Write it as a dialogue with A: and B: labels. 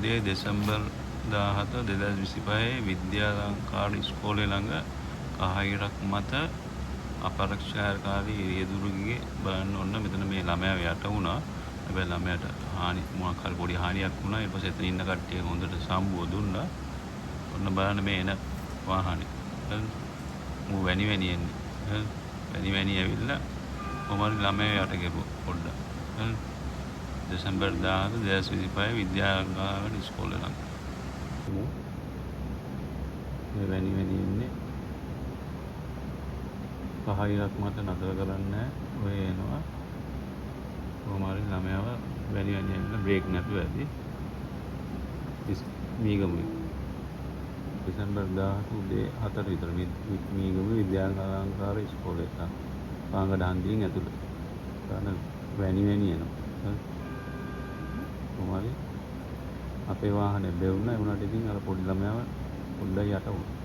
A: උදේ දෙසැම්බර් 17 2025 විද්‍යාලංකාර ඉස්කෝලේ ළඟ කහහිරක් මත අපරක්ෂාකාරී රියදුරුගේ බලන්න ඔන්න මෙතන මේ ළමයා යට වුණා. හැබැයි ළමයාට හානි මොකක් හරි පොඩි හානියක් වුණා. ඊට පස්සේ එතන ඉන්න කට්ටිය හොඳට සම්බුව දුන්නා. ඔන්න බලන්න මේ එන වාහනේ. මු වැනි එන්නේ. වැනි ඇවිල්ලා කොහමද ළමයා යට ගෙරුවා පොඩ්ඩක්. දෙසැම්බර් 17 2025 විද්‍යාලංකාර ඉස්කෝලේ ළඟ. මේ වැනි ඉන්නේ කහහිරක් මත නතර කරන්නේ ඔය එනවා කොහොම හරි ළමයාව වැනි ඇවිල්ලා බ්‍රේක් නැතුව ඇති මීගමුවේ දෙසැම්බර් 17 උදේ 4 විතර මීගමුවේ විද්‍යාලංකාර ඉස්කෝලේ එක පාංගඩ හන්දියෙන් ඇතුළේ ගන්න වැනි එනවා කොහොම හරි අපේ වාහනේ බෙවුණා ඒ වුණාට ඉතින් අර පොඩි ළමයාව පොඩ්ඩක් යට වුණා